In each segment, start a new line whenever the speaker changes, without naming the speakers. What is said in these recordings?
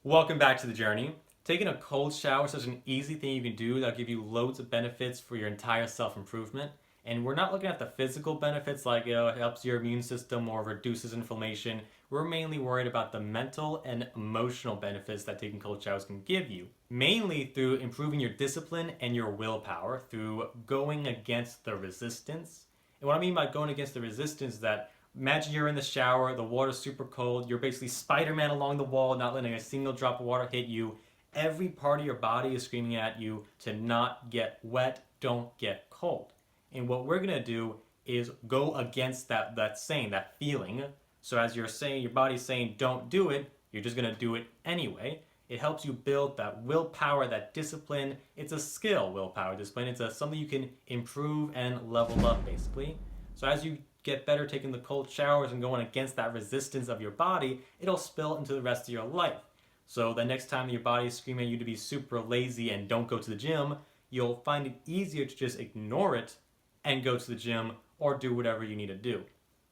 Welcome back to the journey. Taking a cold shower is such an easy thing you can do that'll give you loads of benefits for your entire self-improvement. And we're not looking at the physical benefits like it helps your immune system or reduces inflammation. We're mainly worried about the mental and emotional benefits that taking cold showers can give you. Mainly through improving your discipline and your willpower through going against the resistance. And what I mean by going against the resistance is that imagine you're in the shower, the water's super cold, you're basically Spider-Man along the wall, not letting a single drop of water hit you. Every part of your body is screaming at you to not get wet, don't get cold. And what we're gonna do is go against that saying, that feeling. So as you're saying, your body's saying don't do it, you're just gonna do it anyway. It helps you build that willpower, that discipline. It's a skill, willpower, discipline. Something you can improve and level up, basically. So as you get better taking the cold showers and going against that resistance of your body, it'll spill into the rest of your life. So the next time your body is screaming at you to be super lazy and don't go to the gym, you'll find it easier to just ignore it and go to the gym or do whatever you need to do.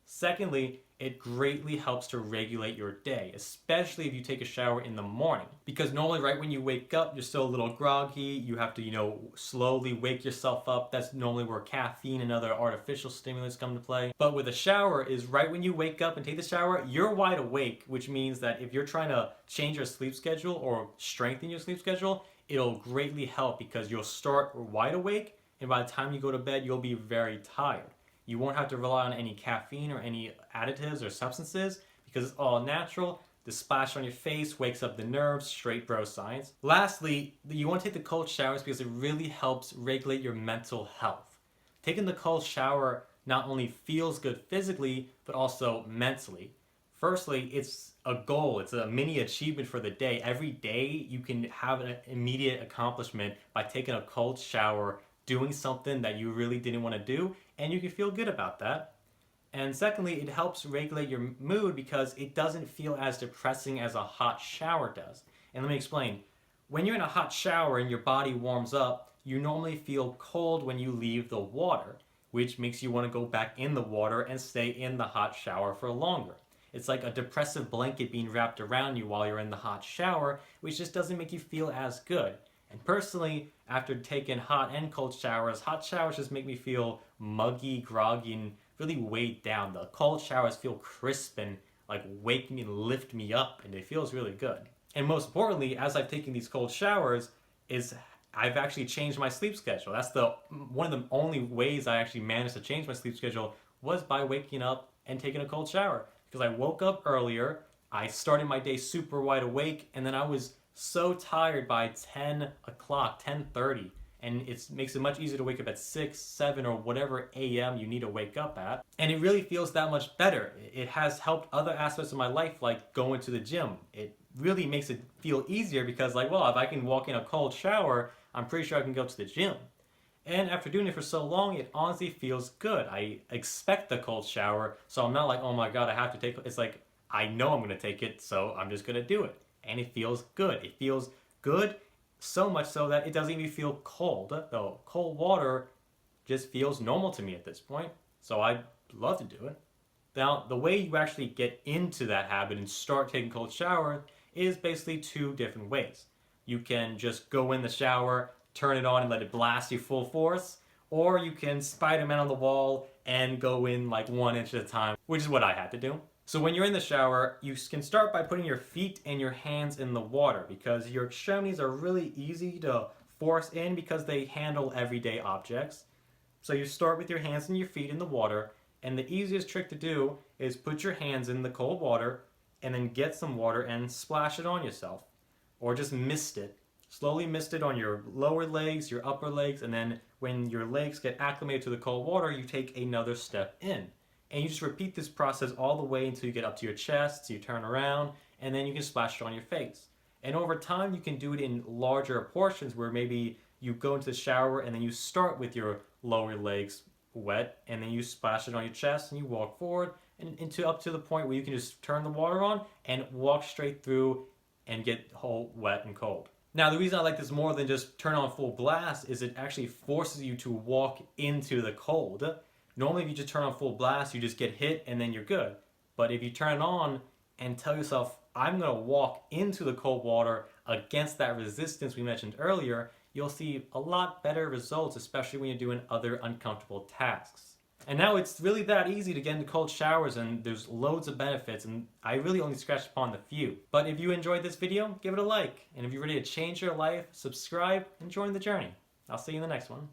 Secondly, it greatly helps to regulate your day, especially if you take a shower in the morning. Because normally right when you wake up, you're still a little groggy, you have to, slowly wake yourself up. That's normally where caffeine and other artificial stimulants come to play. But with a shower is right when you wake up and take the shower, you're wide awake, which means that if you're trying to change your sleep schedule or strengthen your sleep schedule, it'll greatly help because you'll start wide awake and by the time you go to bed, you'll be very tired. You won't have to rely on any caffeine or any additives or substances because it's all natural. The splash on your face wakes up the nerves, straight bro science. Lastly, you want to take the cold showers because it really helps regulate your mental health. Taking the cold shower not only feels good physically, but also mentally. Firstly, it's a goal, it's a mini achievement for the day. Every day you can have an immediate accomplishment by taking a cold shower, doing something that you really didn't want to do, and you can feel good about that. And secondly, it helps regulate your mood because it doesn't feel as depressing as a hot shower does. And let me explain. When you're in a hot shower and your body warms up, you normally feel cold when you leave the water, which makes you want to go back in the water and stay in the hot shower for longer. It's like a depressive blanket being wrapped around you while you're in the hot shower, which just doesn't make you feel as good. And personally, after taking hot and cold showers just make me feel muggy, groggy, and really weighed down. The cold showers feel crisp and like wake me and lift me up, and it feels really good. And most importantly, as I've taken these cold showers, is I've actually changed my sleep schedule. That's the one of the only ways I actually managed to change my sleep schedule was by waking up and taking a cold shower. Because I woke up earlier, I started my day super wide awake, and then I was so tired by 10 o'clock, 10:30, and it makes it much easier to wake up at 6, 7, or whatever a.m. you need to wake up at. And it really feels that much better. It has helped other aspects of my life, like going to the gym. It really makes it feel easier because, like, well, if I can walk in a cold shower, I'm pretty sure I can go to the gym. And after doing it for so long, it honestly feels good. I expect the cold shower, so I'm not like, oh my god, I have to take it. It's like, I know I'm going to take it, so I'm just going to do it. And it feels good. It feels good so much so that it doesn't even feel cold. Though cold water just feels normal to me at this point. So I'd love to do it. Now, the way you actually get into that habit and start taking cold showers is basically two different ways. You can just go in the shower, turn it on and let it blast you full force, or you can Spider-Man on the wall and go in like 1 inch at a time, which is what I had to do. So when you're in the shower, you can start by putting your feet and your hands in the water because your extremities are really easy to force in because they handle everyday objects. So you start with your hands and your feet in the water, and the easiest trick to do is put your hands in the cold water and then get some water and splash it on yourself. Or just mist it. Slowly mist it on your lower legs, your upper legs, and then when your legs get acclimated to the cold water, you take another step in. And you just repeat this process all the way until you get up to your chest, so you turn around, and then you can splash it on your face. And over time, you can do it in larger portions where maybe you go into the shower and then you start with your lower legs wet, and then you splash it on your chest and you walk forward and into up to the point where you can just turn the water on and walk straight through and get whole wet and cold. Now, the reason I like this more than just turn on full blast is it actually forces you to walk into the cold. Normally, if you just turn on full blast, you just get hit and then you're good. But if you turn it on and tell yourself, I'm going to walk into the cold water against that resistance we mentioned earlier, you'll see a lot better results, especially when you're doing other uncomfortable tasks. And now it's really that easy to get into cold showers, and there's loads of benefits, and I really only scratched upon the few. But if you enjoyed this video, give it a like. And if you're ready to change your life, subscribe and join the journey. I'll see you in the next one.